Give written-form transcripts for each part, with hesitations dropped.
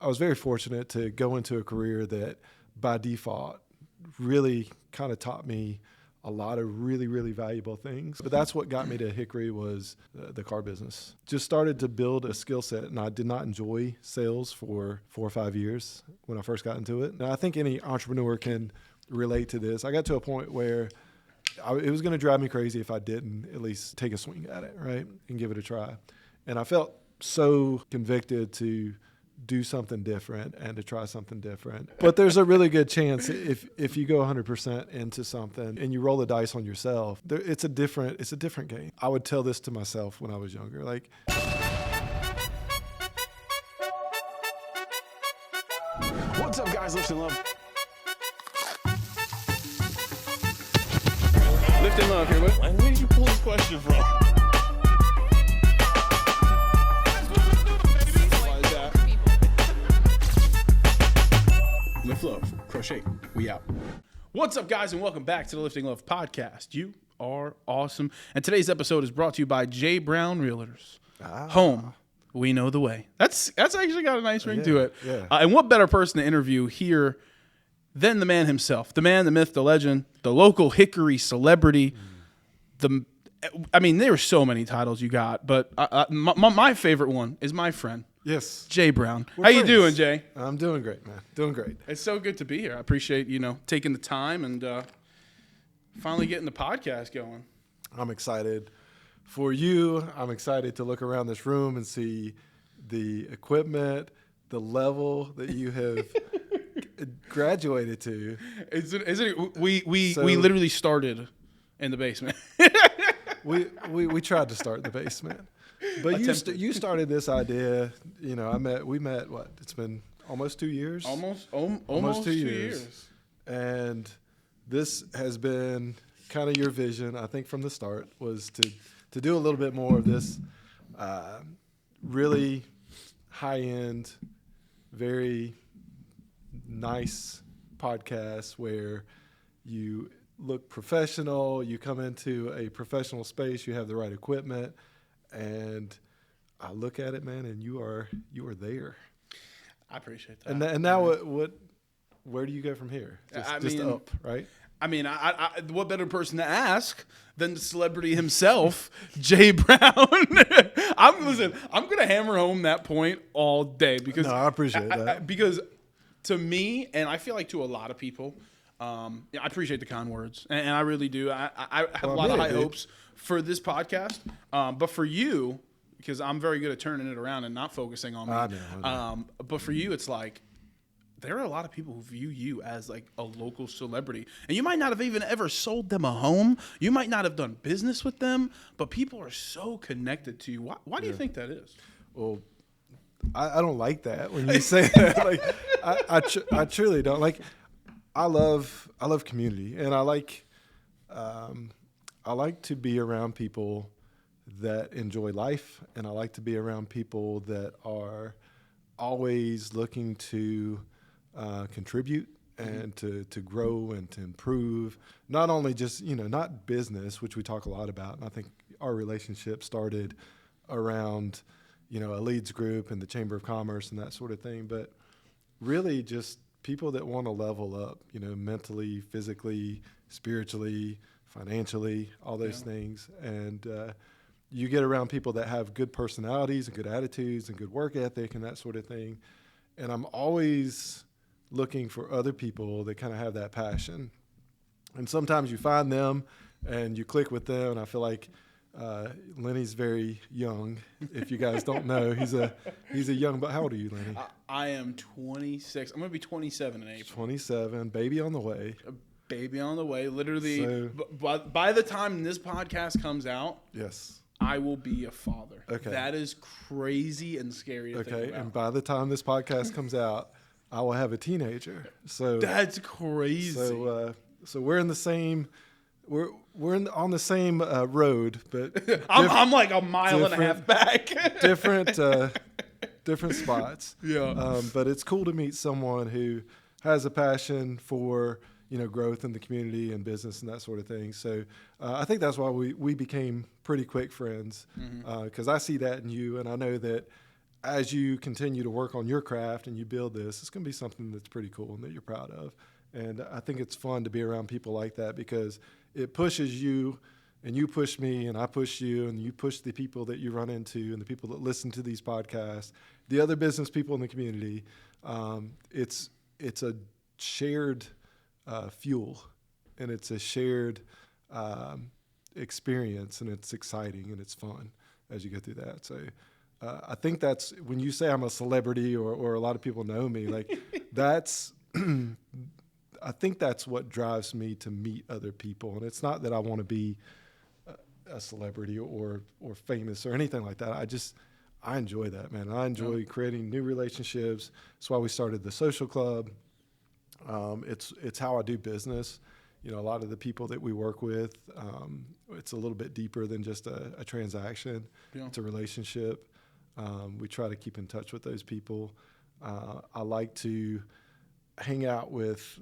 I was very fortunate to go into a career that by default really kind of taught me a lot of really, really valuable things. But that's what got me to Hickory was the car business. Just started to build a skill set, and I did not enjoy sales for 4 or 5 years when I first got into it. And I think any entrepreneur can relate to this. I got to a point where it was going to drive me crazy if I didn't at least take a swing at it, right, and give it a try. And I felt so convicted to do something different and to try something different. But there's a really good chance if you go 100% into something and you roll the dice on yourself, it's a different game. I would tell this to myself when I was younger, like. What's up, guys? Lift and Love. Lift and Love here. Where did you pull this question from? Lift Love, crochet, we out. What's up, guys, and welcome back to the Lifting Love podcast. You are awesome. And today's episode is brought to you by J. Brown Realtors. Home, we know the way. That's actually got a nice ring to it. Yeah. And what better person to interview here than the man himself, the man, the myth, the legend, the local Hickory celebrity. There are so many titles you got, but my favorite one is my friend. Yes. Jay Brown. We're How friends. You doing, Jay? I'm doing great, man. Doing great. It's so good to be here. I appreciate, taking the time and finally getting the podcast going. I'm excited for you. I'm excited to look around this room and see the equipment, the level that you have graduated to. Isn't it? We literally started in the basement. we tried to start in the basement. But you started this idea, we met, what? It's been almost 2 years? Almost 2 years. And this has been kind of your vision, I think, from the start, was to do a little bit more of this really high-end, very nice podcast where you look professional, you come into a professional space, you have the right equipment, and I look at it, man, and you are there. I appreciate that. And now where do you go from here? Just up, right? I mean, I what better person to ask than the celebrity himself, Jay Brown? I'm gonna hammer home that point all day because I appreciate that. Because to me, and I feel like to a lot of people, I appreciate the kind words, and I really do. I have a lot of high hopes for this podcast, but for you, because I'm very good at turning it around and not focusing on me. I know. But for you, it's like there are a lot of people who view you as like a local celebrity, and you might not have even ever sold them a home. You might not have done business with them, but people are so connected to you. Why do you think that is? Well, I don't like that when you say that. Like, I truly don't. Like, I love community, and I like to be around people that enjoy life, and I like to be around people that are always looking to contribute and to grow and to improve. Not only just, not business, which we talk a lot about, and I think our relationship started around, a leads group and the Chamber of Commerce and that sort of thing, but really just people that want to level up, mentally, physically, spiritually, financially, all those things. And you get around people that have good personalities and good attitudes and good work ethic and that sort of thing. And I'm always looking for other people that kind of have that passion. And sometimes you find them and you click with them. And I feel like Lenny's very young. If you guys don't know, he's a young, but how old are you, Lenny? I am 26. I'm going to be 27 in April. 27, baby on the way. Baby on the way. Literally, by the time this podcast comes out, yes, I will be a father. Okay. That is crazy and scary to think about. And by the time this podcast comes out, I will have a teenager. So that's crazy. So we're in the same on the same road, but I'm like a mile and a half back. different spots. Yeah. But it's cool to meet someone who has a passion for growth in the community and business and that sort of thing. So I think that's why we became pretty quick friends, because I see that in you, and I know that as you continue to work on your craft and you build this, it's going to be something that's pretty cool and that you're proud of. And I think it's fun to be around people like that because it pushes you and you push me and I push you and you push the people that you run into and the people that listen to these podcasts, the other business people in the community. It's a shared fuel and it's a shared experience, and it's exciting and it's fun as you go through that. So I think that's when you say I'm a celebrity or a lot of people know me, like that's I think that's what drives me to meet other people. And it's not that I want to be a celebrity or famous or anything like that. I enjoy that, man. I enjoy creating new relationships. That's why we started the social club. It's how I do business. You know, a lot of the people that we work with, it's a little bit deeper than just a transaction. Yeah. It's a relationship. We try to keep in touch with those people. I like to hang out with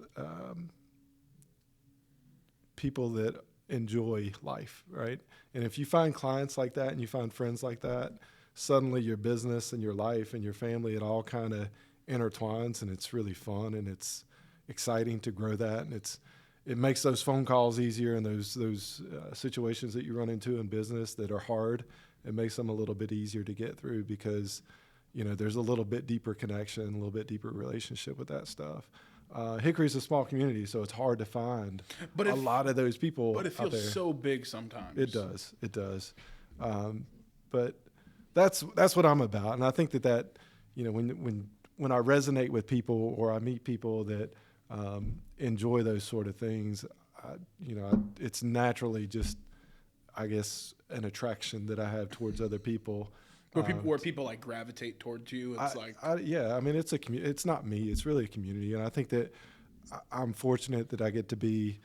people that enjoy life, right? And if you find clients like that and you find friends like that, suddenly your business and your life and your family, it all kind of intertwines, and it's really fun and it's exciting to grow that. And it makes those phone calls easier, and those situations that you run into in business that are hard, it makes them a little bit easier to get through because, you know, there's a little bit deeper connection, a little bit deeper relationship with that stuff. Hickory's a small community, so it's hard to find a lot of those people. But it feels so big sometimes. It does. But that's what I'm about, and I think that you know when I resonate with people or I meet people that enjoy those sort of things, it's naturally just, I guess, an attraction that I have towards other people. Where people like gravitate towards you. It's it's not me. It's really a community, and I think that I'm fortunate that I get to be.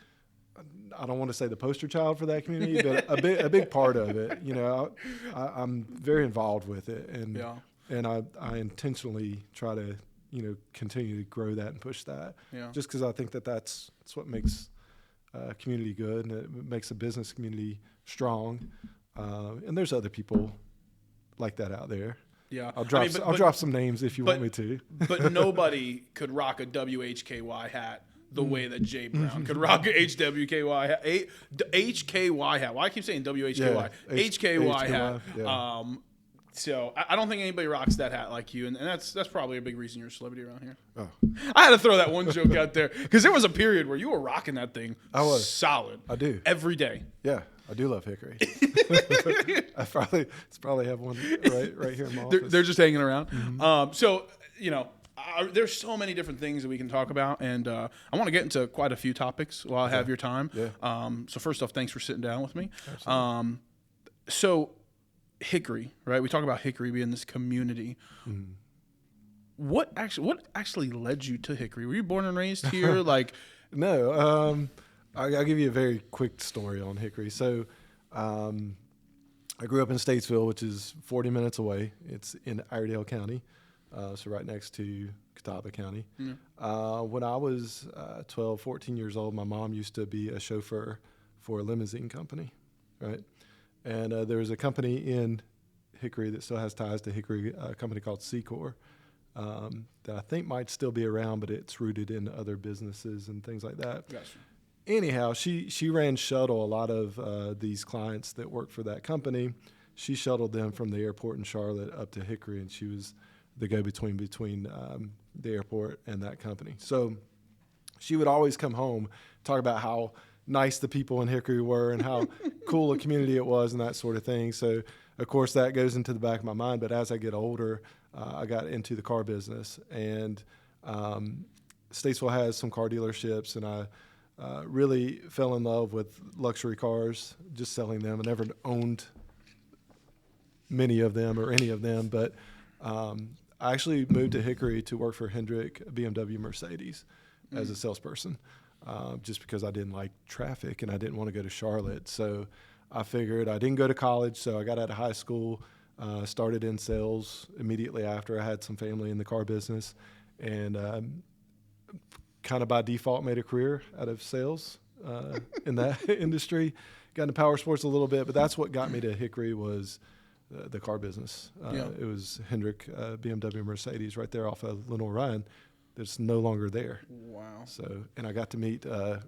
I don't want to say the poster child for that community, but a big part of it. You know, I'm very involved with it, and I intentionally try to continue to grow that and push that. Yeah. Just because I think that's what makes a community good, and it makes a business community strong. And there's other people like that out there. Yeah, I'll drop some names if you want me to. But nobody could rock a WHKY hat the way that Jay Brown could rock a HWKY hat. HKY hat. Why I keep saying WHKY? Yeah, HKY hat. Yeah. So I don't think anybody rocks that hat like you, and that's probably a big reason you're a celebrity around here. Oh. I had to throw that one joke out there because there was a period where you were rocking that thing. I was solid. I do every day. Yeah, I do love Hickory. I probably have one right here in my office. They're just hanging around. Mm-hmm. So there's so many different things that we can talk about, and I want to get into quite a few topics while I have your time. Yeah. So first off, thanks for sitting down with me. Absolutely. So Hickory, right? We talk about Hickory being this community. Mm. What actually led you to Hickory? Were you born and raised here? No. I'll give you a very quick story on Hickory. So I grew up in Statesville, which is 40 minutes away. It's in Iredell County, so right next to Catawba County. Mm. When I was 12, 14 years old, my mom used to be a chauffeur for a limousine company, right? And there was a company in Hickory that still has ties to Hickory, a company called Secor, that I think might still be around, but it's rooted in other businesses and things like that. Gotcha. Anyhow, she ran shuttle a lot of these clients that worked for that company. She shuttled them from the airport in Charlotte up to Hickory, and she was the go-between between the airport and that company. So she would always come home, talk about how nice the people in Hickory were and how cool a community it was and that sort of thing. So, of course, that goes into the back of my mind. But as I get older, I got into the car business. And Statesville has some car dealerships, and I really fell in love with luxury cars, just selling them. I never owned many of them or any of them. But I actually moved to Hickory to work for Hendrick BMW Mercedes as a salesperson. Just because I didn't like traffic and I didn't want to go to Charlotte. So I figured I didn't go to college, so I got out of high school, started in sales immediately after. I had some family in the car business, and kind of by default made a career out of sales in that industry. Got into power sports a little bit, but that's what got me to Hickory was the car business. Yeah. It was Hendrick, BMW, Mercedes, right there off of Lenore Ryan. That's no longer there. Wow. So, and I got to meet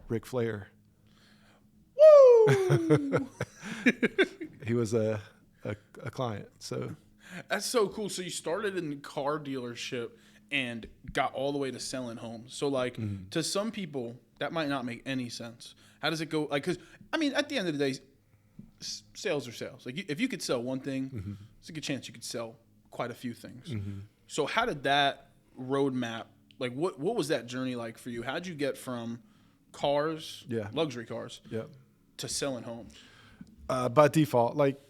Ric Flair. Woo! He was a client. So That's so cool. So you started in the car dealership and got all the way to selling homes. So like to some people that might not make any sense. How does it go? Like, because I mean, at the end of the day, sales are sales. Like if you could sell one thing, there's a good chance you could sell quite a few things. So how did that roadmap? Like what was that journey like for you? How'd you get from cars, luxury cars, to selling homes? By default, like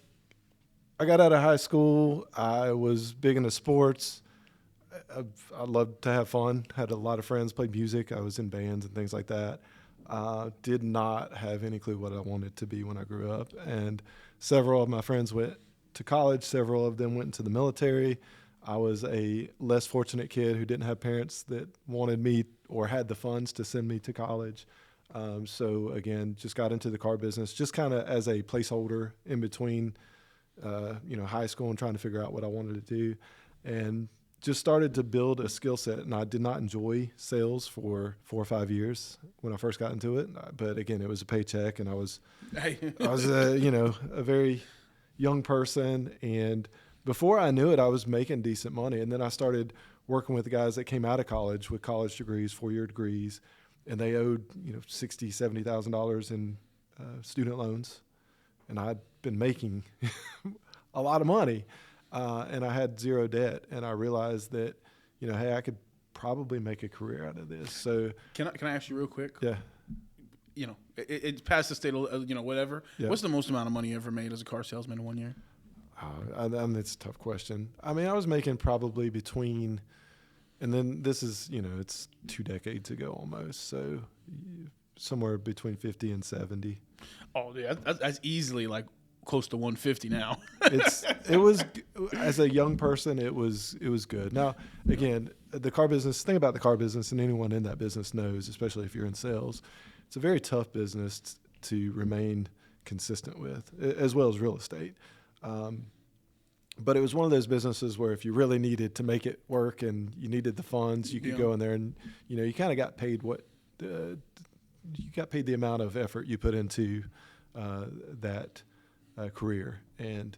I got out of high school, I was big into sports. I loved to have fun. Had a lot of friends, played music. I was in bands and things like that. Did not have any clue what I wanted to be when I grew up. And several of my friends went to college. Several of them went into the military. I was a less fortunate kid who didn't have parents that wanted me or had the funds to send me to college. So again, just got into the car business, just kind of as a placeholder in between, high school and trying to figure out what I wanted to do, and just started to build a skill set. And I did not enjoy sales for 4 or 5 years when I first got into it. But again, it was a paycheck, and I was a very young person. And before I knew it, I was making decent money. And then I started working with the guys that came out of college with college degrees, 4-year degrees, and they owed $60,000, $70,000 in student loans, and I'd been making a lot of money, and I had zero debt, and I realized that hey, I could probably make a career out of this. So can I ask you real quick? Yeah. It's past the state of whatever. Yeah. What's the most amount of money you ever made as a car salesman in 1 year? It's a tough question. I mean, I was making probably between. And then this is, it's 2 decades ago almost. So somewhere between 50 and 70. Oh, yeah, that's easily like close to 150 now. It was, as a young person, it was good. Now, again, the car business, thing about the car business, and anyone in that business knows, especially if you're in sales, it's a very tough business to remain consistent with, as well as real estate. But it was one of those businesses where if you really needed to make it work and you needed the funds, you could go in there and, you kind of got paid the amount of effort you put into that career. And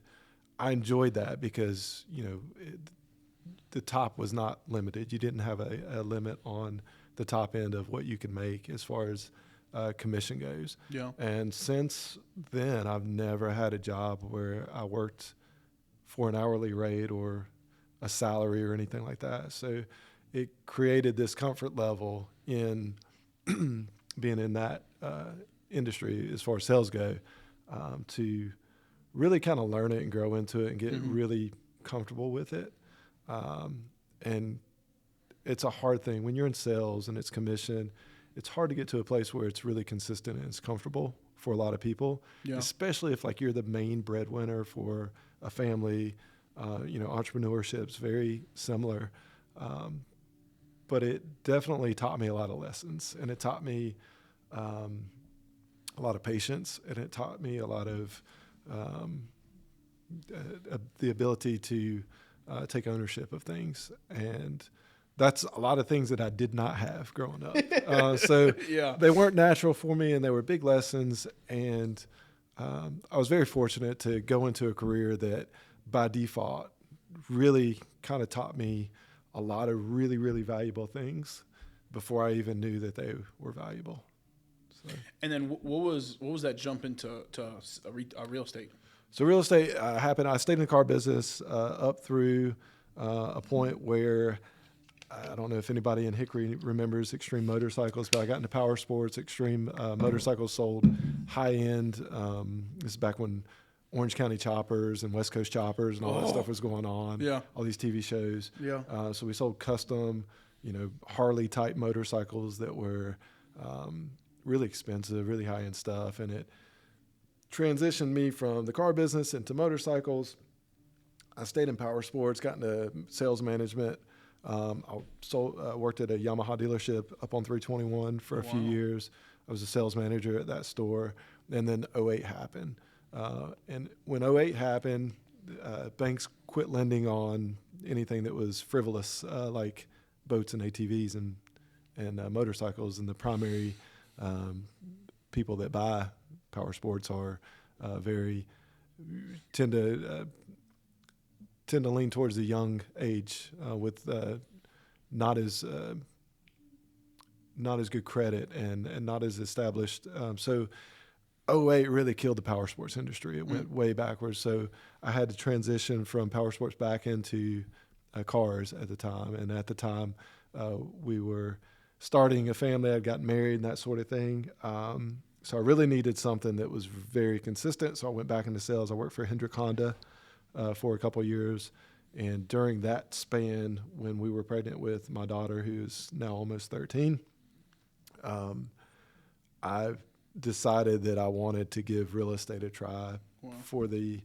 I enjoyed that because, the top was not limited. You didn't have a limit on the top end of what you could make as far as commission goes. Yeah. And since then, I've never had a job where I worked for an hourly rate or a salary or anything like that. So it created this comfort level in being in that industry as far as sales go, to really kind of learn it and grow into it and get really comfortable with it. And it's a hard thing when you're in sales and it's commission. It's hard to get to a place where it's really consistent and it's comfortable for a lot of people, especially if like you're the main breadwinner for a family. Entrepreneurship's very similar, but it definitely taught me a lot of lessons, and it taught me a lot of patience, and it taught me a lot of the ability to take ownership of things, and that's a lot of things that I did not have growing up. So they weren't natural for me, and they were big lessons. And I was very fortunate to go into a career that by default really kind of taught me a lot of really, really valuable things before I even knew that they were valuable. So. And then what was that jump into real estate? So real estate happened. I stayed in the car business up through a point where I don't know if anybody in Hickory remembers Extreme Motorcycles, but I got into power sports. Extreme Motorcycles sold high end. This is back when Orange County Choppers and West Coast Choppers and all that stuff was going on. Yeah. All these TV shows. Yeah. So we sold custom, Harley type motorcycles that were really expensive, really high end stuff. And it transitioned me from the car business into motorcycles. I stayed in power sports, got into sales management. I worked at a Yamaha dealership up on 321 for a few years. I was a sales manager at that store. And then 08 happened. And when 08 happened, banks quit lending on anything that was frivolous, like boats and ATVs and motorcycles. And the primary people that buy power sports are very tend to lean towards the young age with not as good credit and not as established. So '08 really killed the power sports industry. It went way backwards. So I had to transition from power sports back into cars at the time. And at the time, we were starting a family. I'd gotten married and that sort of thing. So I really needed something that was very consistent. So I went back into sales. I worked for Hendrick Honda for a couple of years. And during that span, when we were pregnant with my daughter, who's now almost 13, I decided that I wanted to give real estate a try for the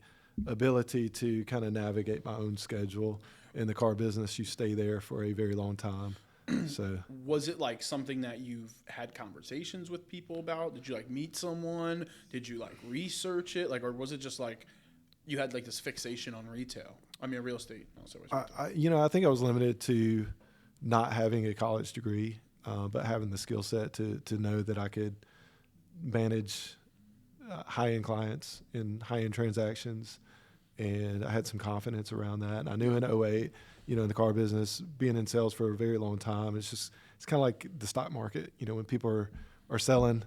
ability to kind of navigate my own schedule. In the car business, you stay there for a very long time. So was it like something that you've had conversations with people about? Did you like meet someone? Did you like research it? Like, or was it just like you had like this fixation on retail? I mean, real estate. I think I was limited to not having a college degree, but having the skill set to know that I could manage high-end clients in high-end transactions. And I had some confidence around that. And I knew in '08, in the car business, being in sales for a very long time, it's kind of like the stock market. When people are selling,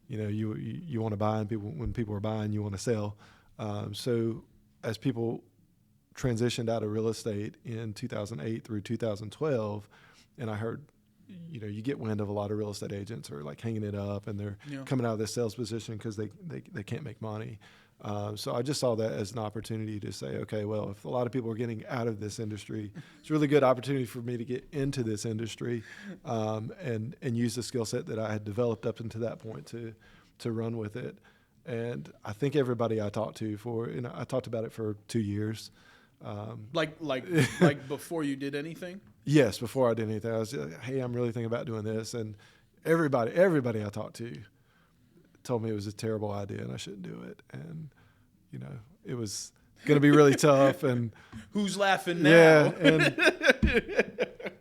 you want to buy, and when people are buying, you want to sell. So as people transitioned out of real estate in 2008 through 2012, and I heard, you get wind of a lot of real estate agents are like hanging it up, and they're coming out of this sales position because they can't make money. So I just saw that as an opportunity to say, okay, well, if a lot of people are getting out of this industry, it's a really good opportunity for me to get into this industry and use the skill set that I had developed up until that point to run with it. And I think everybody I talked to I talked about it for 2 years. Like before you did anything? Yes, before I did anything. I was like, hey, I'm really thinking about doing this. And everybody I talked to told me it was a terrible idea and I shouldn't do it. And, it was going to be really tough. And who's laughing now? Yeah. And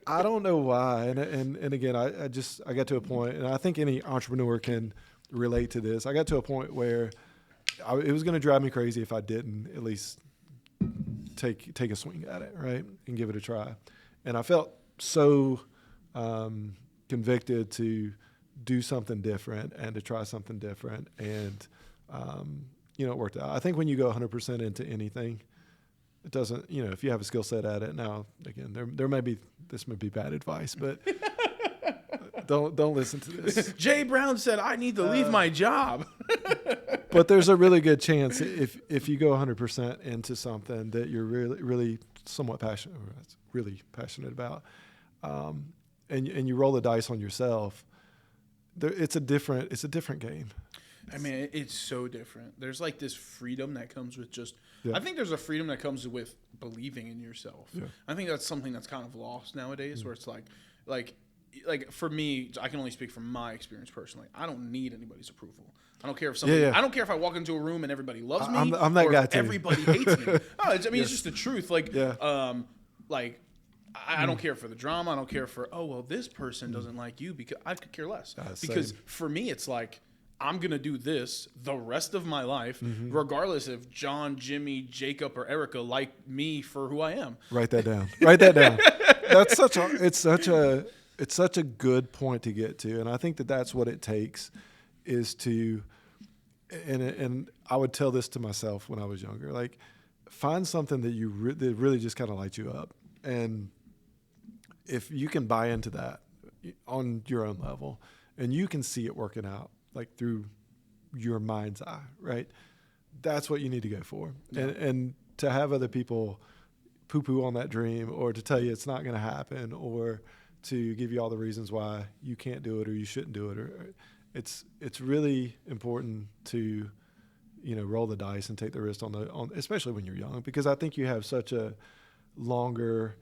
I don't know why. And again, I got to a point, and I think any entrepreneur can relate to this. I got to a point where it was going to drive me crazy if I didn't at least take a swing at it, right, and give it a try. And I felt so convicted to do something different and to try something different. And, it worked out. I think when you go 100% into anything, it doesn't, if you have a skill set at it. Now, again, this may be bad advice, but don't listen to this. Jay Brown said, I need to leave my job. But there's a really good chance if you go 100% into something that you're really, really somewhat really passionate about, and you roll the dice on yourself, it's a different game. I mean, it's so different. There's like this freedom that comes with I think there's a freedom that comes with believing in yourself. Yeah. I think that's something that's kind of lost nowadays, where it's like for me, I can only speak from my experience personally. I don't need anybody's approval. I don't care if somebody. I don't care if I walk into a room and everybody loves me. I'm that guy too. Everybody hates me. It's just the truth. I don't care for the drama. I don't care for this person doesn't like you, because I could care less. Because for me, it's like, I'm going to do this the rest of my life, regardless if John, Jimmy, Jacob, or Erica like me for who I am. Write that down. It's such a good point to get to. And I think that's what it takes is to, and I would tell this to myself when I was younger, like, find something that that really just kind of lights you up. And if you can buy into that on your own level and you can see it working out, like through your mind's eye, right? That's what you need to go for. Yeah. And to have other people poo-poo on that dream, or to tell you it's not going to happen, or to give you all the reasons why you can't do it or you shouldn't do it, or it's really important to, roll the dice and take the risk on especially when you're young, because I think you have such a longer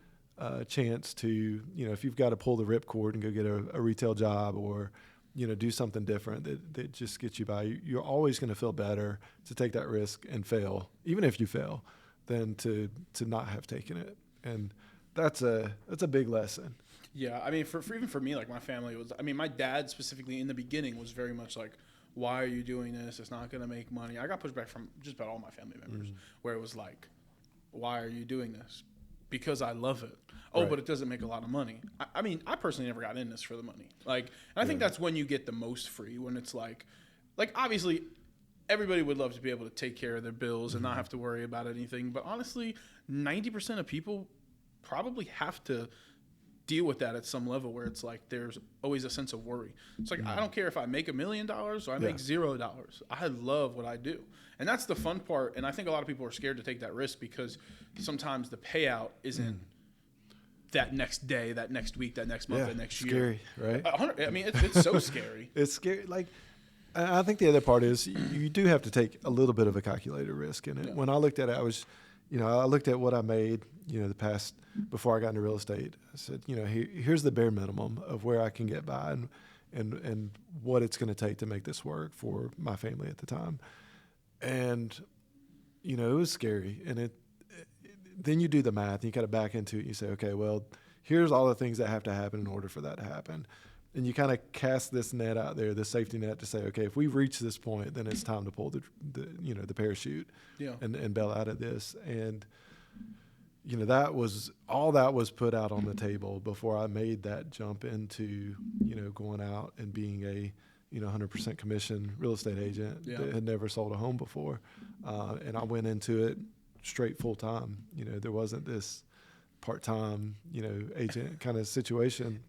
chance to, if you've got to pull the ripcord and go get a retail job, or do something different that just gets you by. You're always going to feel better to take that risk and fail, even if you fail, than to not have taken it. And that's a big lesson. Yeah, I mean, for even for me, like my family was. I mean, my dad specifically in the beginning was very much like, "Why are you doing this? It's not going to make money." I got pushback from just about all my family members, where it was like, "Why are you doing this?" Because I love it. Oh, Right. but it doesn't make a lot of money. I mean, I personally never got in this for the money. Like, and I think that's when you get the most free. When it's like obviously, everybody would love to be able to take care of their bills and not have to worry about anything. But honestly, 90% of people probably have to deal with that at some level where it's like there's always a sense of worry. It's like I don't care if I make $1 million or I make $0. I love what I do. And that's the fun part. And I think a lot of people are scared to take that risk because sometimes the payout isn't that next day, that next week, that next month, that next year. Scary, right? I mean, it's so scary. It's scary. Like, I think the other part is you do have to take a little bit of a calculated risk in it. Yeah. When I looked at it, I looked at what I made, the past, before I got into real estate. I said, here's the bare minimum of where I can get by and what it's going to take to make this work for my family at the time. And, it was scary. And then you do the math and you kind of back into it. And you say, okay, well, here's all the things that have to happen in order for that to happen. And you kind of cast this net out there, this safety net, to say, okay, if we reach this point, then it's time to pull the parachute and bail out of this. And, that was put out on the table before I made that jump into, going out and being a, 100% commission real estate agent that had never sold a home before. And I went into it straight full time. There wasn't this part-time, agent kind of situation.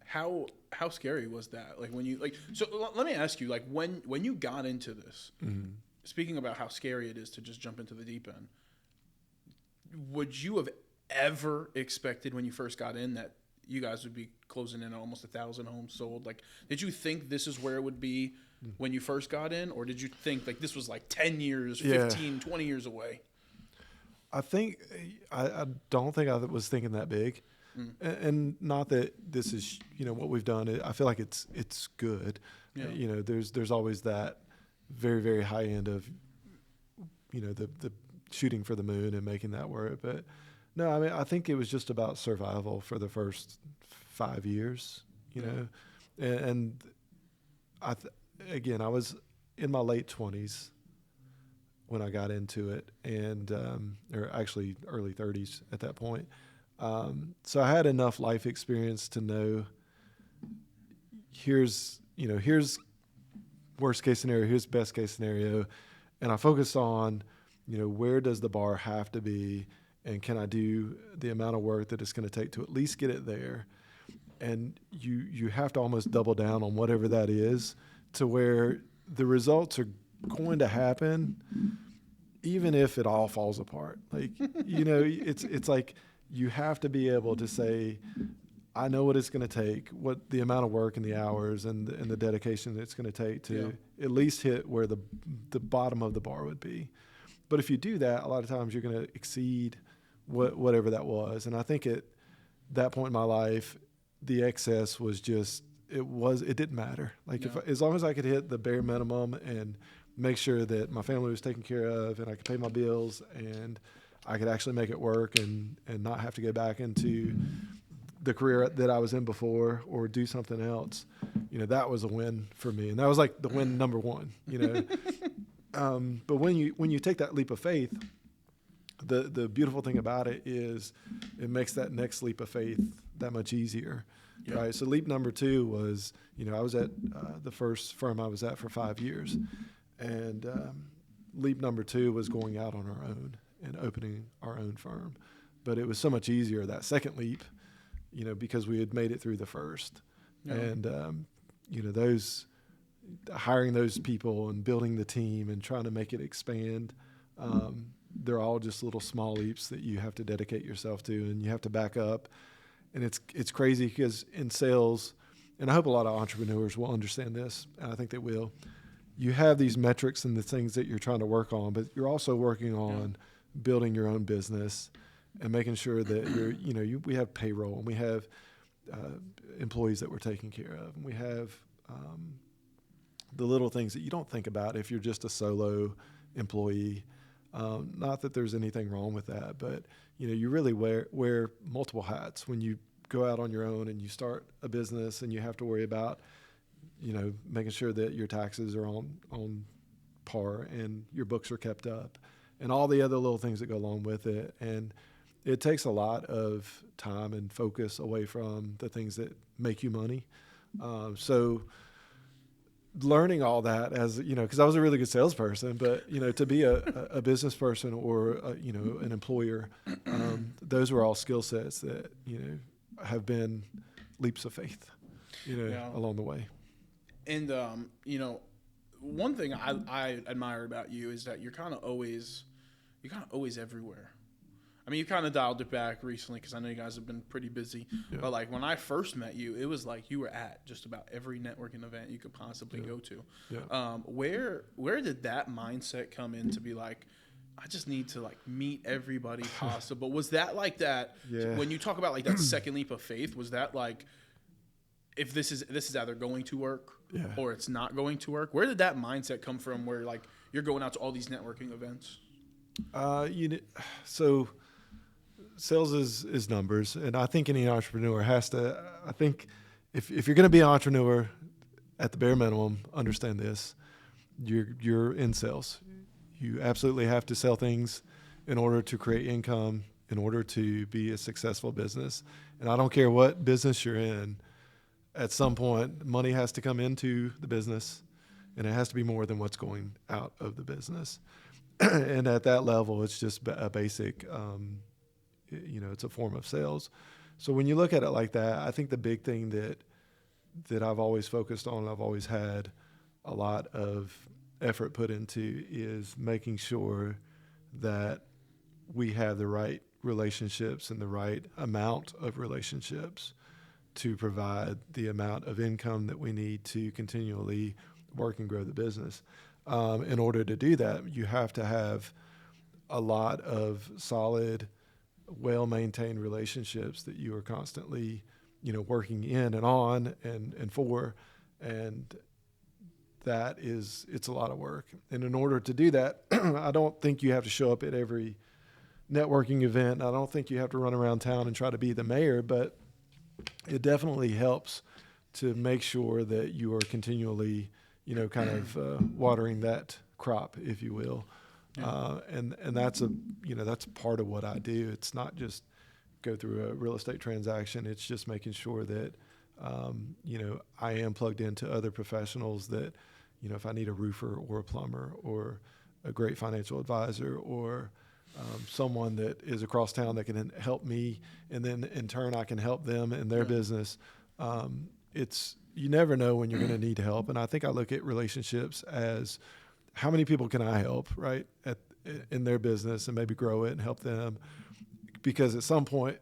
How scary was that? Like when you so let me ask you, like when you got into this, speaking about how scary it is to just jump into the deep end, would you have ever expected when you first got in that you guys would be closing in almost 1,000 homes sold? Like, did you think this is where it would be when you first got in, or did you think like this was like 10 years, 15, 20 years away? I don't think I was thinking that big. And not that this is, what we've done. I feel like it's good. Yeah. There's always that very, very high end of, the shooting for the moon and making that work. But no, I mean, I think it was just about survival for the first 5 years, and again, I was in my late 20s when I got into it, and or actually early 30s at that point. So I had enough life experience to know here's worst case scenario, here's best case scenario. And I focused on, where does the bar have to be, and can I do the amount of work that it's going to take to at least get it there? And you have to almost double down on whatever that is to where the results are going to happen, even if it all falls apart. Like, it's like, you have to be able to say, I know what it's going to take, what the amount of work and the hours and the dedication that it's going to take to at least hit where the bottom of the bar would be. But if you do that, a lot of times you're going to exceed whatever that was. And I think at that point in my life, the excess was just, it didn't matter. Like as long as I could hit the bare minimum and make sure that my family was taken care of and I could pay my bills and I could actually make it work and not have to go back into the career that I was in before or do something else, that was a win for me. And that was like the win number one, But when you take that leap of faith, the beautiful thing about it is it makes that next leap of faith that much easier. Yeah. Right. So leap number 2 was, I was at the first firm I was at for 5 years, and leap number 2 was going out on our own and opening our own firm. But it was so much easier, that second leap, because we had made it through the first. Yeah. And, those hiring those people and building the team and trying to make it expand, they're all just little small leaps that you have to dedicate yourself to, and you have to back up. And it's crazy because in sales, and I hope a lot of entrepreneurs will understand this, and I think they will, you have these metrics and the things that you're trying to work on, but you're also working on building your own business and making sure that we have payroll and we have employees that we're taking care of, and we have the little things that you don't think about if you're just a solo employee. Not that there's anything wrong with that, but you really wear multiple hats when you go out on your own and you start a business, and you have to worry about making sure that your taxes are on par and your books are kept up, and all the other little things that go along with it. And it takes a lot of time and focus away from the things that make you money. So learning all that, as because I was a really good salesperson, but to be a business person or an employer, those were all skill sets that have been leaps of faith along the way. And one thing I admire about you is that you're kind of always everywhere. I mean, you kind of dialed it back recently because I know you guys have been pretty busy. Yeah. But like when I first met you, it was like you were at just about every networking event you could possibly go to. Yeah. Where did that mindset come in to be like, I just need to like meet everybody possible? Was that like that? Yeah. When you talk about like that second leap of faith, was that like, if this is either going to work or it's not going to work? Where did that mindset come from? Where like you're going out to all these networking events? So sales is numbers, and I think any entrepreneur has to. I think if you're going to be an entrepreneur, at the bare minimum, understand this: you're in sales. You absolutely have to sell things in order to create income, in order to be a successful business. And I don't care what business you're in. At some point, money has to come into the business, and it has to be more than what's going out of the business. And at that level, it's just a basic, it's a form of sales. So when you look at it like that, I think the big thing that I've always focused on, I've always had a lot of effort put into, is making sure that we have the right relationships and the right amount of relationships to provide the amount of income that we need to continually work and grow the business. In order to do that, you have to have a lot of solid, well-maintained relationships that you are constantly, working in and on and for, and it's a lot of work. And in order to do that, I don't think you have to show up at every networking event. I don't think you have to run around town and try to be the mayor, but it definitely helps to make sure that you are continually, watering that crop, if you will. Yeah. And that's that's part of what I do. It's not just go through a real estate transaction. It's just making sure that, I am plugged into other professionals that, if I need a roofer or a plumber or a great financial advisor or someone that is across town that can help me, and then in turn I can help them in their business. You never know when you're going to need help. And I think I look at relationships as how many people can I help, right, in their business, and maybe grow it and help them. Because at some point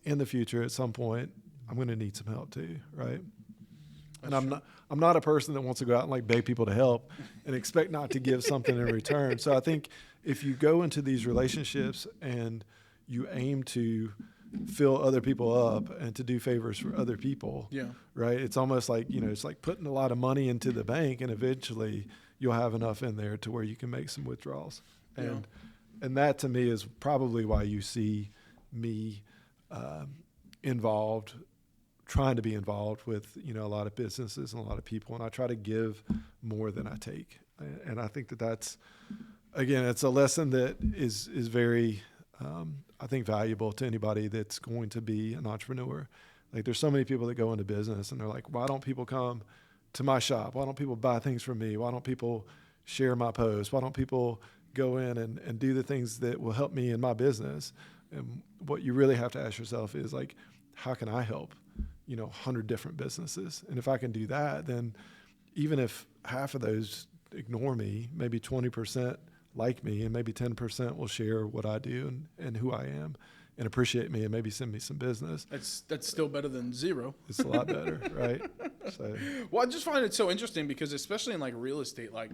in the future, I'm going to need some help too, right? And I'm not a person that wants to go out and like beg people to help and expect not to give something in return. So I think if you go into these relationships and you aim to fill other people up and to do favors for other people, right? It's almost like, it's like putting a lot of money into the bank, and eventually you'll have enough in there to where you can make some withdrawals. And that to me is probably why you see me trying to be involved with, a lot of businesses and a lot of people. And I try to give more than I take. And I think that's, again, it's a lesson that is very, I think, valuable to anybody that's going to be an entrepreneur. Like, there's so many people that go into business and they're like, why don't people come to my shop? Why don't people buy things from me? Why don't people share my posts? Why don't people go in and do the things that will help me in my business? And what you really have to ask yourself is like, how can I help, 100 different businesses? And if I can do that, then even if half of those ignore me, maybe 20% like me, and maybe 10% will share what I do and who I am and appreciate me and maybe send me some business. That's still better than zero. It's a lot better, right? So, well, I just find it so interesting because especially in like real estate, like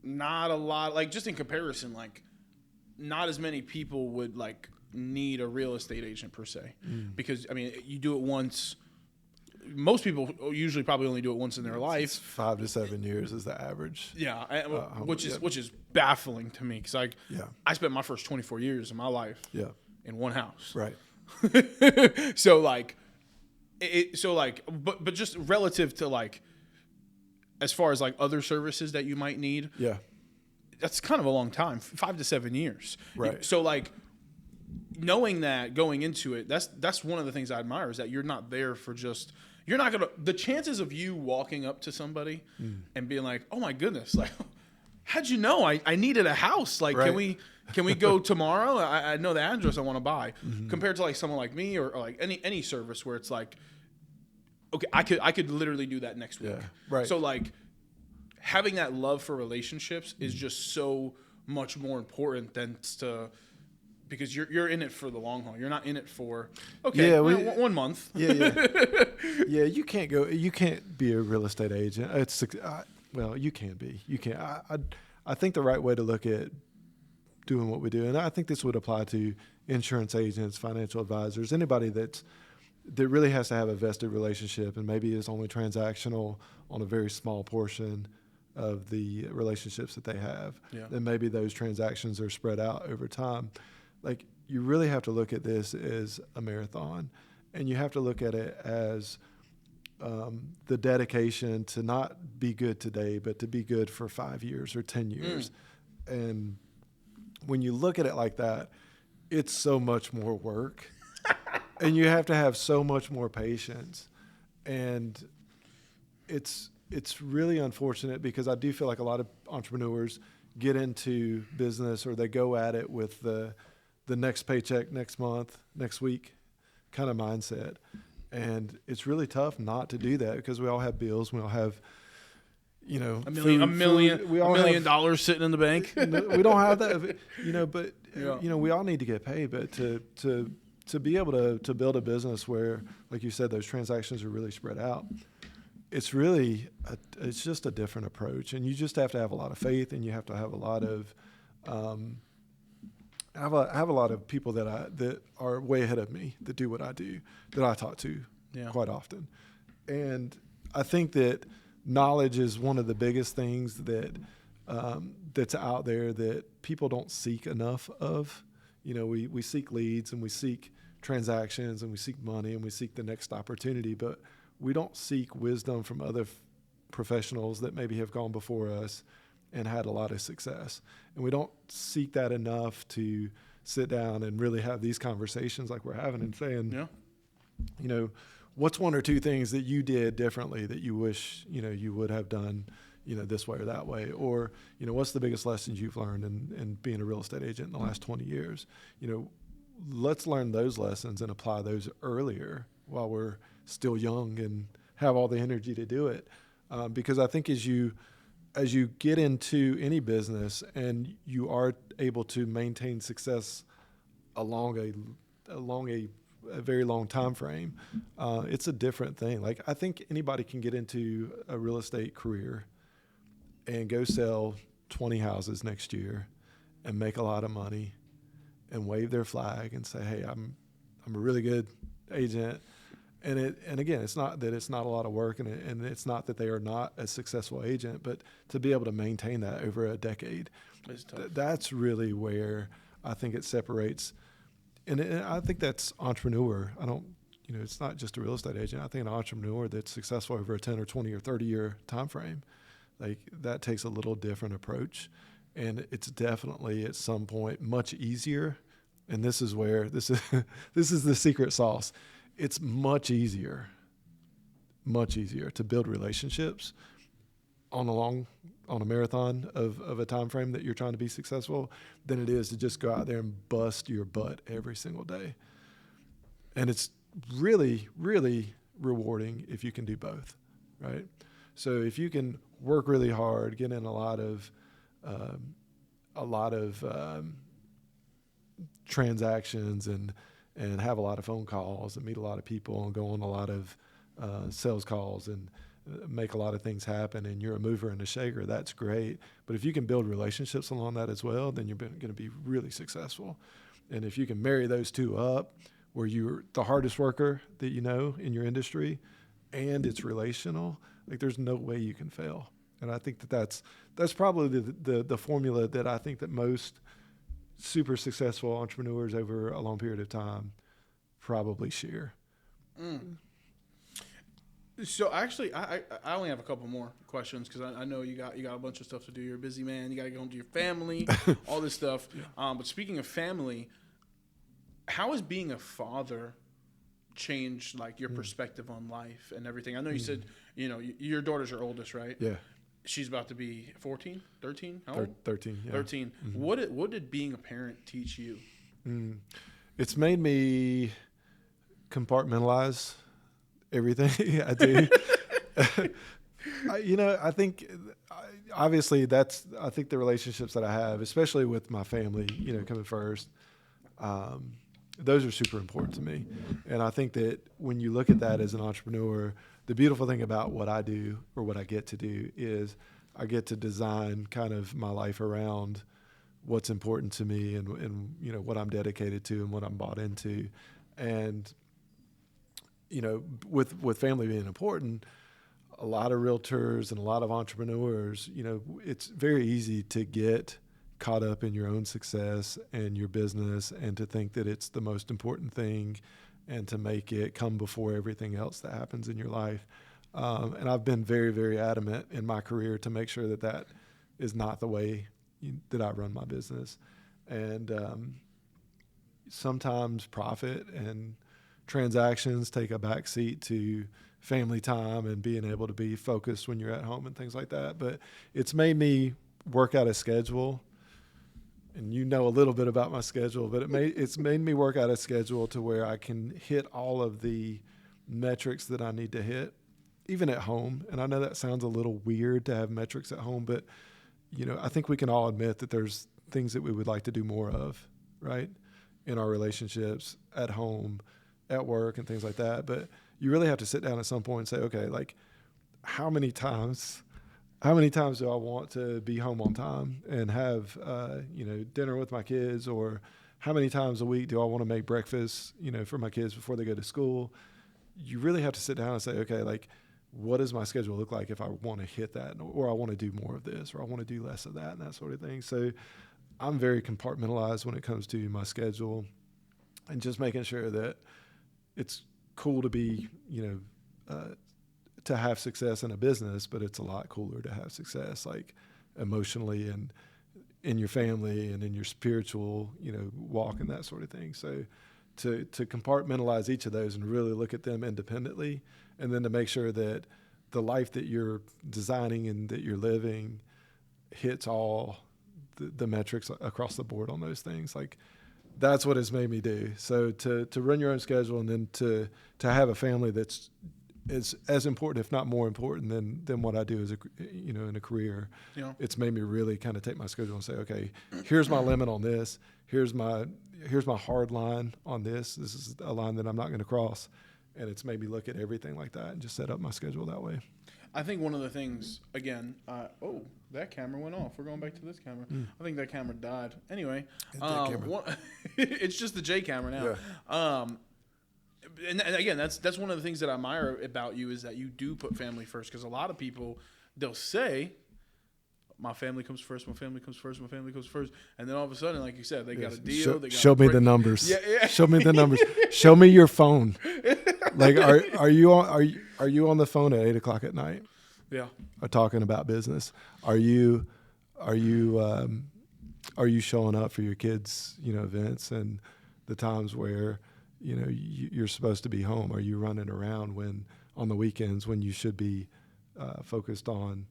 not a lot, like just in comparison, like not as many people would like need a real estate agent per se, because I mean, you do it once, most people usually probably only do it once in their life. It's 5 to 7 years is the average. Yeah, which is baffling to me because I spent my first 24 years of my life in one house. Right. But just relative to like, as far as like other services that you might need. Yeah. That's kind of a long time, 5 to 7 years. Right. So like knowing that going into it, that's one of the things I admire is that you're not there for just, you're not going to, the chances of you walking up to somebody and being like, oh my goodness, like, how'd you know I needed a house? Like, right. can we go tomorrow? I know the address I want to buy. Compared to like someone like me or like any service where it's like, okay, I could literally do that next week. Yeah. Right. So like having that love for relationships is just so much more important than because you're in it for the long haul. You're not in it for 1 month. Yeah. You can't be a real estate agent. Well, you can be. You can. I think the right way to look at doing what we do, and I think this would apply to insurance agents, financial advisors, anybody that really has to have a vested relationship and maybe is only transactional on a very small portion of the relationships that they have. Yeah. Then maybe those transactions are spread out over time. Like, you really have to look at this as a marathon, and you have to look at it as the dedication to not be good today, but to be good for 5 years or 10 years. And when you look at it like that, it's so much more work and you have to have so much more patience. And it's really unfortunate because I do feel like a lot of entrepreneurs get into business or they go at it with the next paycheck, next month, next week kind of mindset. And it's really tough not to do that because we all have bills. We all have, $1 million dollars sitting in the bank. We don't have that, but we all need to get paid. But to be able to build a business where, like you said, those transactions are really spread out, it's really it's just a different approach. And you just have to have a lot of faith, and you have to have a lot of I have a lot of people that are way ahead of me that do what I do, that I talk to quite often. And I think that knowledge is one of the biggest things that that's out there that people don't seek enough of. We seek leads and we seek transactions and we seek money and we seek the next opportunity, but we don't seek wisdom from other professionals that maybe have gone before us and had a lot of success. And we don't seek that enough to sit down and really have these conversations like we're having and saying, what's one or two things that you did differently that you wish, you would have done, this way or that way? Or, what's the biggest lessons you've learned in being a real estate agent in the last 20 years? Let's learn those lessons and apply those earlier while we're still young and have all the energy to do it. Because I think as you get into any business and you are able to maintain success along a very long time frame, it's a different thing. Like, I think anybody can get into a real estate career and go sell 20 houses next year and make a lot of money and wave their flag and say, hey, I'm a really good agent. And again, it's not that it's not a lot of work, and it's not that they are not a successful agent, but to be able to maintain that over a decade, that's really where I think it separates. And I think that's entrepreneur. It's not just a real estate agent. I think an entrepreneur that's successful over a 10 or 20 or 30 year time frame, like, that takes a little different approach. And it's definitely at some point much easier. And this is where this is the secret sauce. It's much easier to build relationships on a marathon of a time frame that you're trying to be successful than it is to just go out there and bust your butt every single day. And it's really, really rewarding if you can do both, right? So if you can work really hard, get in a lot of transactions and have a lot of phone calls and meet a lot of people and go on a lot of sales calls and make a lot of things happen, and you're a mover and a shaker, that's great. But if you can build relationships along that as well, then you're going to be really successful. And if you can marry those two up, where you're the hardest worker that in your industry, and it's relational, like there's no way you can fail. And I think that's probably the formula that I think that most super successful entrepreneurs over a long period of time probably share. So actually, I only have a couple more questions because I know you got a bunch of stuff to do. You're a busy man. You got to go home to your family, all this stuff. Yeah. But speaking of family, how has being a father changed like your perspective on life and everything? I know you said your daughter's your oldest, right? Yeah. She's about to be 14, 13? How old? 13. Yeah. 13. Mm-hmm. What did being a parent teach you? It's made me compartmentalize everything I do. I think obviously I think the relationships that I have, especially with my family, coming first, those are super important to me. And I think that when you look at that as an entrepreneur, the beautiful thing about what I do or what I get to do is I get to design kind of my life around what's important to me and what I'm dedicated to and what I'm bought into. And with family being important, a lot of realtors and a lot of entrepreneurs, it's very easy to get caught up in your own success and your business and to think that it's the most important thing and to make it come before everything else that happens in your life. And I've been very, very adamant in my career to make sure that is not the way that I run my business. And sometimes profit and transactions take a back seat to family time and being able to be focused when you're at home and things like that. But it's made me work out a schedule, and a little bit about my schedule, but it's made me work out a schedule to where I can hit all of the metrics that I need to hit, even at home. And I know that sounds a little weird to have metrics at home, but I think we can all admit that there's things that we would like to do more of, right? In our relationships, at home, at work, and things like that. But you really have to sit down at some point and say, okay, like how many times do I want to be home on time and have, dinner with my kids? Or how many times a week do I want to make breakfast, for my kids before they go to school? You really have to sit down and say, okay, like, what does my schedule look like if I want to hit that, or I want to do more of this, or I want to do less of that, and that sort of thing. So I'm very compartmentalized when it comes to my schedule and just making sure that it's cool to be, to have success in a business, but it's a lot cooler to have success like emotionally and in your family and in your spiritual, walk and that sort of thing. So to compartmentalize each of those and really look at them independently, and then to make sure that the life that you're designing and that you're living hits all the metrics across the board on those things. Like, that's what it's made me do. So to run your own schedule and then to have a family that's as important, if not more important than what I do as in a career. Yeah. It's made me really kind of take my schedule and say, okay, here's my limit on this. Here's my hard line on this. This is a line that I'm not going to cross. And it's made me look at everything like that and just set up my schedule that way. I think one of the things, again, that camera went off. We're going back to this camera. I think that camera died. Anyway, it's just the J camera now. Yeah. And again, that's one of the things that I admire about you is that you do put family first. Because a lot of people, they'll say, my family comes first, my family comes first, my family comes first. And then all of a sudden, like you said, they got a deal. Show me the numbers. Yeah. Show me the numbers. Show me your phone. Like, are you on the phone at 8:00 at night? Yeah. Or talking about business? Are you showing up for your kids, events and the times where, you're supposed to be home? Are you running around on the weekends when you should be focused on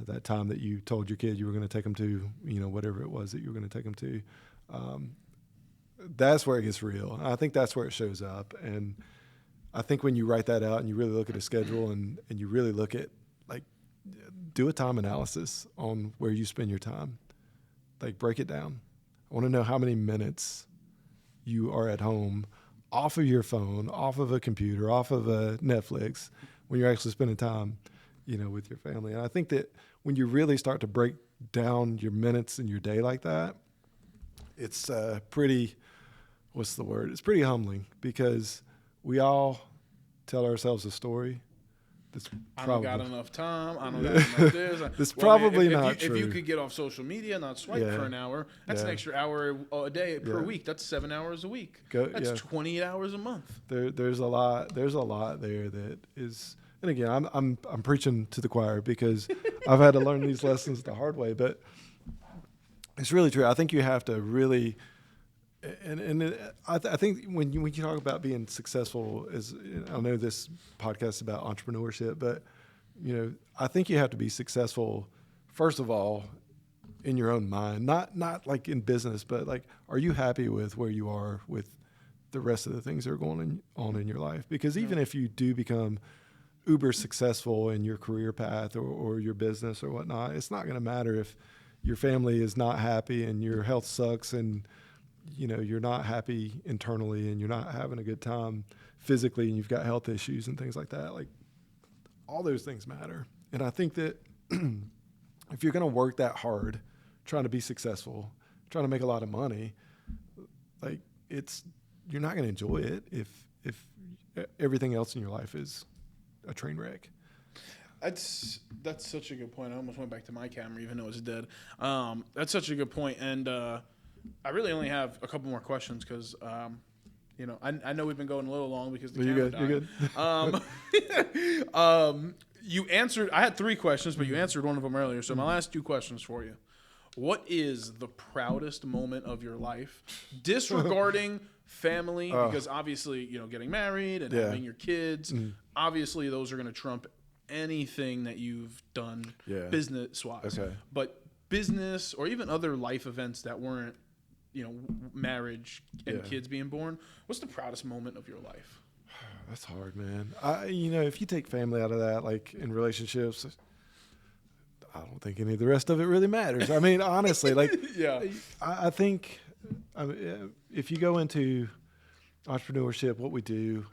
that time that you told your kid you were going to take them to, whatever it was that you were going to take them to? That's where it gets real. I think that's where it shows up. And I think when you write that out and you really look at a schedule and you really look at, like, do a time analysis on where you spend your time. Like, break it down. I want to know how many minutes you are at home off of your phone, off of a computer, off of a Netflix, when you're actually spending time, with your family. And I think that when you really start to break down your minutes in your day like that, it's pretty, it's pretty humbling, because we all tell ourselves a story I don't got enough time. I don't got enough this. It's probably not true. If you could get off social media, not swipe for an hour, that's an extra hour a day per week. That's 7 hours a week. That's 28 hours a month. There's a lot there that is, and again, I'm preaching to the choir because I've had to learn these lessons the hard way, but it's really true. I think you have to really, I think when you talk about being successful, I know this podcast is about entrepreneurship, but I think you have to be successful first of all in your own mind, not like in business, but like, are you happy with where you are with the rest of the things that are going on in your life? Because even if you do become uber successful in your career path or your business or whatnot, it's not going to matter if your family is not happy and your health sucks and you're not happy internally and you're not having a good time physically and you've got health issues and things like that. Like, all those things matter. And I think that if you're going to work that hard, trying to be successful, trying to make a lot of money, like, you're not going to enjoy it if everything else in your life is a train wreck. That's such a good point. I almost went back to my camera even though it's dead. That's such a good point. And I really only have a couple more questions because I know we've been going a little long because the camera died. You're good. You answered. I had 3 questions, but you answered one of them earlier. So my last 2 questions for you: what is the proudest moment of your life, disregarding family? Because obviously, getting married and having your kids, obviously those are going to trump anything that you've done business-wise. Okay. But business or even other life events that weren't, marriage and kids being born, what's the proudest moment of your life? That's hard, man. If you take family out of that, like in relationships, I don't think any of the rest of it really matters. I mean, honestly, like, I think if you go into entrepreneurship, what we do,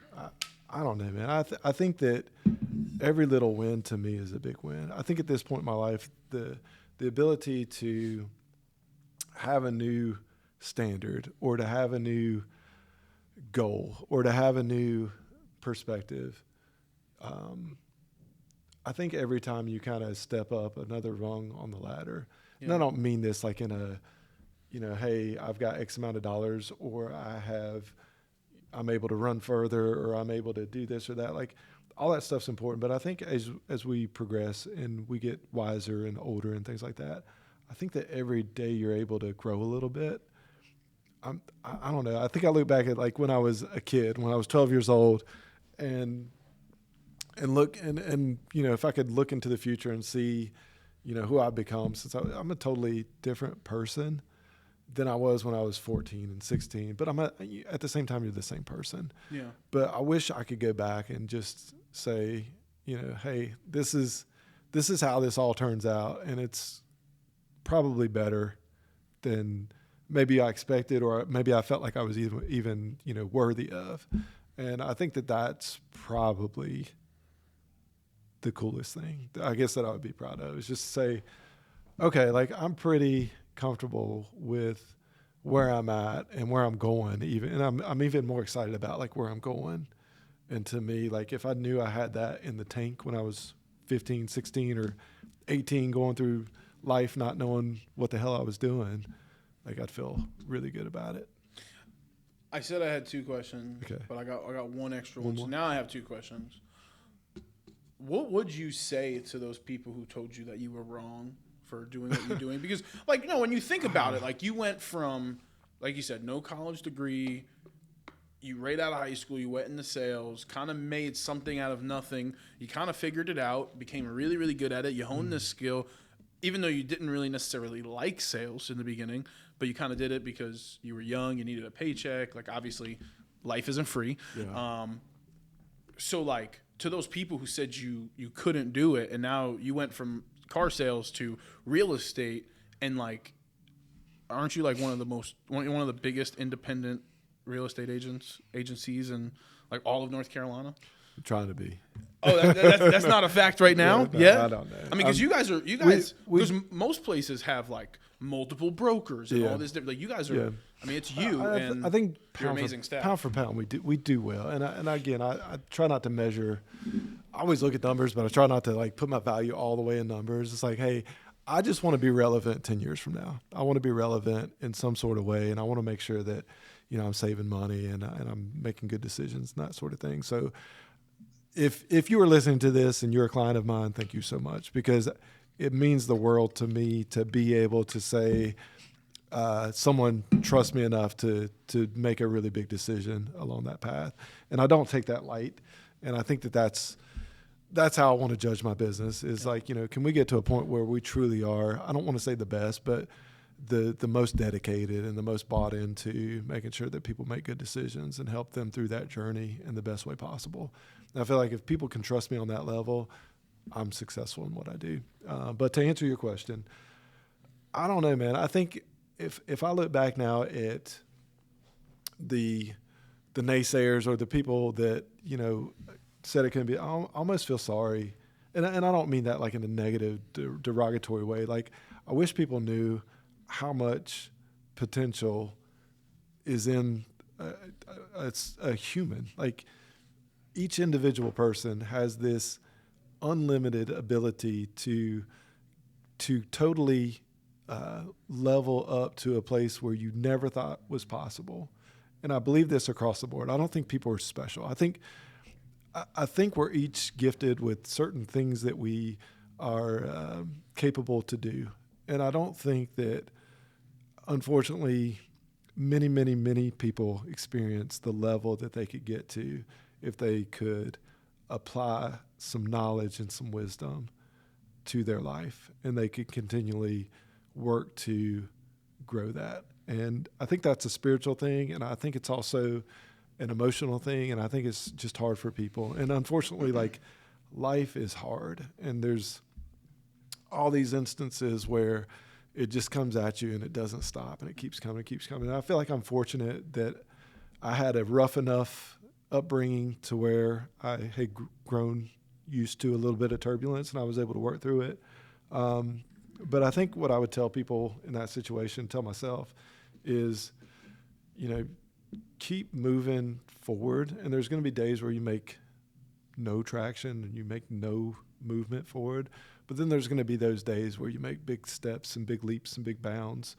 I don't know, man. I think that every little win to me is a big win. I think at this point in my life, the ability to have a new standard or to have a new goal or to have a new perspective, I think every time you kind of step up another rung on the ladder, and I don't mean this like in a, hey, I've got X amount of dollars or I'm able to run further or I'm able to do this or that. Like, all that stuff's important. But I think as we progress and we get wiser and older and things like that, I think that every day you're able to grow a little bit. I don't know. I think I look back at like when I was a kid, when I was 12 years old, and look and if I could look into the future and see, who I've become since I'm a totally different person than I was when I was 14 and 16. But at the same time, you're the same person. Yeah. But I wish I could go back and just say, hey, this is how this all turns out, and it's probably better than maybe I expected, or maybe I felt like I was even worthy of. And I think that that's probably the coolest thing, I guess, that I would be proud of, is just to say, okay, like, I'm pretty comfortable with where I'm at and where I'm going, and I'm even more excited about like where I'm going. And to me, like, if I knew I had that in the tank when I was 15, 16 or 18 going through life not knowing what the hell I was doing, like, I'd feel really good about it. I said I had 2 questions, but I got one extra one. So now I have 2 questions. What would you say to those people who told you that you were wrong for doing what you're doing? Because, like, when you think about it, like, you went from, like you said, no college degree, you right out of high school, you went into sales, kind of made something out of nothing. You kind of figured it out, became really, really good at it. You honed this skill, even though you didn't really necessarily like sales in the beginning, but you kind of did it because you were young, you needed a paycheck. Like, obviously, life isn't free. Yeah. So, like, to those people who said you couldn't do it, and now you went from car sales to real estate, and, like, aren't you like one of the biggest independent real estate agencies in like all of North Carolina? I'm trying to be. Oh, that's not a fact right now. Yeah, I don't know. I mean, because you guys, because most places have like multiple brokers and all this different. Like you guys are, I mean, it's you and I think your amazing staff. Pound for pound, we do well. And again, I try not to measure. I always look at numbers, but I try not to like put my value all the way in numbers. It's like, hey, I just want to be relevant 10 years from now. I want to be relevant in some sort of way, and I want to make sure that, you know, I'm saving money and I'm making good decisions and that sort of thing. So if you are listening to this and you're a client of mine, thank you so much, because it means the world to me to be able to say someone trusts me enough to make a really big decision along that path. And I don't take that light. And I think that's how I want to judge my business is like, you know, can we get to a point where we truly are, I don't want to say the best, but the most dedicated and the most bought into making sure that people make good decisions and help them through that journey in the best way possible. And I feel like if people can trust me on that level, I'm successful in what I do. But to answer your question, I don't know, man. I think if I look back now at the naysayers or the people that, you know, said it couldn't be, I almost feel sorry. And I don't mean that like in a negative, derogatory way. Like, I wish people knew how much potential is in a human. Like, each individual person has this unlimited ability to totally level up to a place where you never thought was possible. And I believe this across the board. I don't think people are special. I think we're each gifted with certain things that we are capable to do. And I don't think that, unfortunately, many people experience the level that they could get to if they could apply some knowledge and some wisdom to their life, and they could continually work to grow that. And I think that's a spiritual thing, and I think it's also an emotional thing, and I think it's just hard for people. And unfortunately, like, life is hard, and there's all these instances where it just comes at you and it doesn't stop, and it keeps coming. And I feel like I'm fortunate that I had a rough enough upbringing to where I had grown used to a little bit of turbulence, and I was able to work through it. But I think what I would tell people in that situation, tell myself, is, you know, keep moving forward. And there's going to be days where you make no traction and you make no movement forward. But then there's going to be those days where you make big steps and big leaps and big bounds.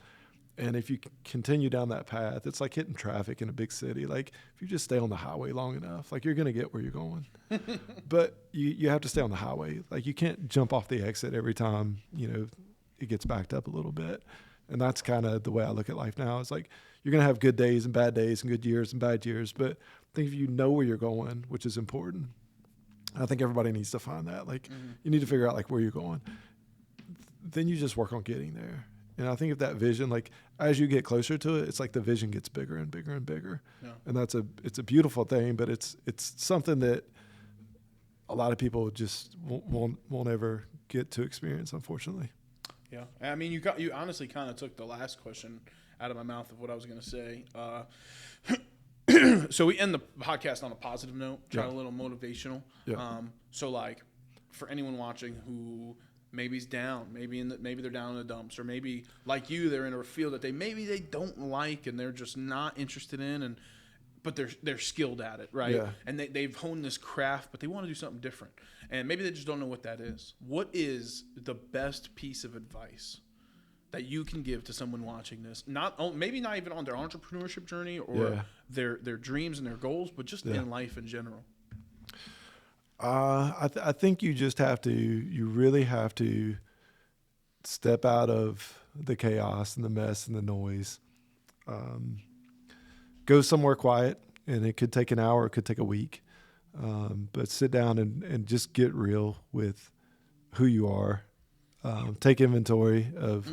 And if you continue down that path, it's like hitting traffic in a big city. Like, if you just stay on the highway long enough, like, you're going to get where you're going. But you have to stay on the highway. Like, you can't jump off the exit every time, you know, it gets backed up a little bit. And that's kind of the way I look at life now. It's like, you're going to have good days and bad days and good years and bad years. But I think if you know where you're going, which is important, I think everybody needs to find that. Like, you need to figure out, like, where you're going. Then you just work on getting there. And I think if that vision, like, as you get closer to it, it's like the vision gets bigger and bigger and bigger. Yeah. And it's a beautiful thing, but it's something that a lot of people just won't ever get to experience, unfortunately. Yeah. I mean, you honestly kind of took the last question out of my mouth of what I was going to say. So we end the podcast on a positive note, try a little motivational. Yeah. So, like, for anyone watching who maybe is down, maybe they're down in the dumps, or maybe like you, they're in a field that they don't like and they're just not interested in, but they're skilled at it, right? Yeah. And they've honed this craft, but they want to do something different, and maybe they just don't know what that is. What is the best piece of advice that you can give to someone watching this? Maybe not even on their entrepreneurship journey or their dreams and their goals, but just in life in general. I think you really have to step out of the chaos and the mess and the noise. Go somewhere quiet, and it could take an hour, it could take a week. But sit down and just get real with who you are. Take inventory of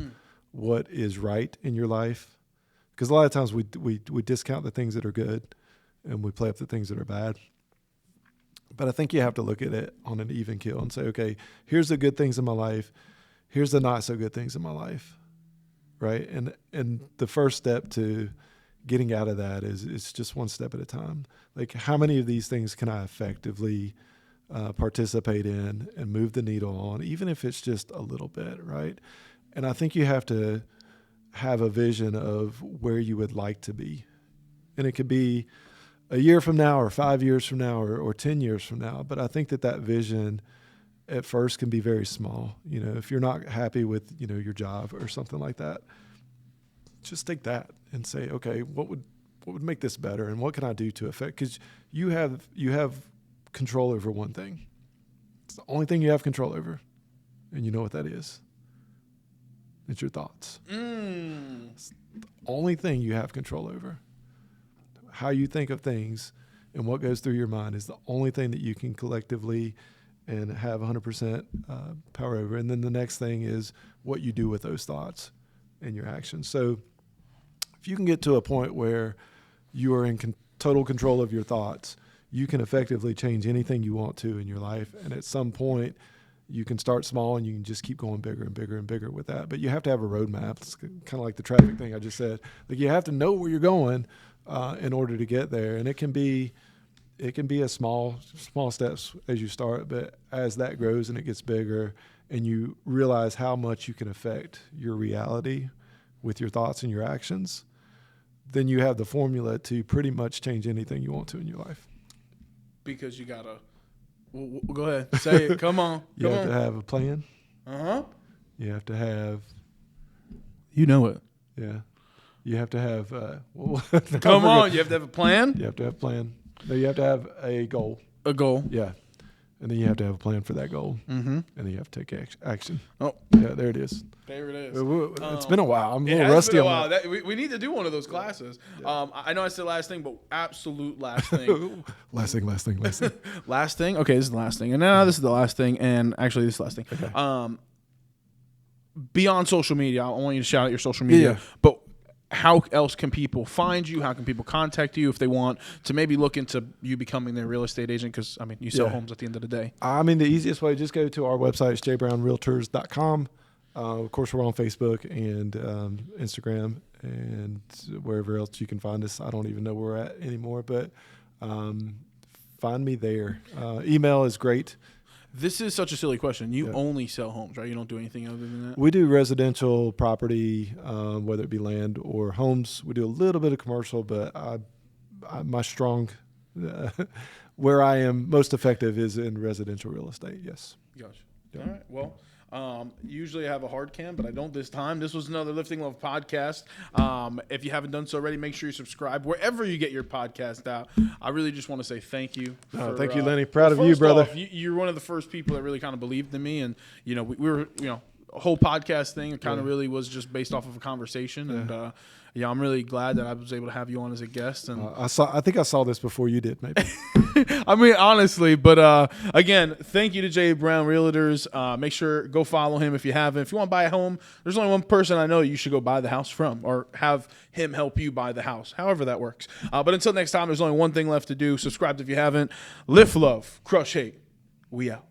what is right in your life. Because a lot of times we discount the things that are good and we play up the things that are bad. But I think you have to look at it on an even keel and say, okay, here's the good things in my life. Here's the not so good things in my life, right? And the first step to getting out of that is just one step at a time. Like, how many of these things can I effectively participate in and move the needle on, even if it's just a little bit, right? And I think you have to have a vision of where you would like to be. And it could be a year from now or 5 years from now or 10 years from now. But I think that vision at first can be very small. If you're not happy with, your job or something like that, just take that and say, okay, what would make this better, and what can I do to affect? Because you have control over one thing. It's the only thing you have control over, and you know what that is. It's your thoughts. It's the only thing you have control over. How you think of things and what goes through your mind is the only thing that you can collectively and have 100% power over. And then the next thing is what you do with those thoughts and your actions. So if you can get to a point where you are in total control of your thoughts, you can effectively change anything you want to in your life. And at some point, you can start small and you can just keep going bigger and bigger and bigger with that. But you have to have a roadmap. It's kind of like the traffic thing I just said. Like, you have to know where you're going in order to get there. And it can be a small steps as you start, but as that grows and it gets bigger and you realize how much you can affect your reality with your thoughts and your actions, then you have the formula to pretty much change anything you want to in your life. Because you gotta, go ahead, say it. Come on. You have to have a plan. You have to have. You know it. Yeah. You have to have. Come on. You have to have a plan. You have to have a plan. No, you have to have a goal. A goal. Yeah. And then you have to have a plan for that goal. Mm-hmm. And then you have to take action. Oh. Yeah, there it is. There it is. It's been a while. I'm a little rusty on that. We need to do one of those classes. Yeah. I know I said last thing, but absolute last thing. Last thing. Last thing? Okay, this is the last thing. And now this is the last thing. And actually, this is the last thing. Okay. Beyond social media, I want you to shout out your social media. Yeah. But how else can people find you? How can people contact you if they want to maybe look into you becoming their real estate agent? Because, you sell homes at the end of the day. The easiest way, just go to our website, it's jbrownrealtors.com. Of course, we're on Facebook and Instagram and wherever else you can find us. I don't even know where we're at anymore, but find me there. Email is great. This is such a silly question. You only sell homes, right? You don't do anything other than that? We do residential property, whether it be land or homes. We do a little bit of commercial, but my strong, where I am most effective is in residential real estate, yes. Gotcha. Yeah. All right. Well, usually I have a hard cam, but I don't this time. This was another Lifting Love podcast. If you haven't done so already, make sure you subscribe wherever you get your podcast out. I really just want to say thank you. Thank you, Lenny. Proud of you, brother. You're one of the first people that really kind of believed in me, and we were, a whole podcast thing kind of really was just based off of a conversation, and I'm really glad that I was able to have you on as a guest. And I think I saw this before you did, maybe. Honestly, but again, thank you to J. Brown Realtors. Make sure go follow him if you haven't. If you want to buy a home, there's only one person I know you should go buy the house from, or have him help you buy the house, however that works. But until next time, there's only one thing left to do. Subscribe if you haven't. Lift love, crush hate. We out.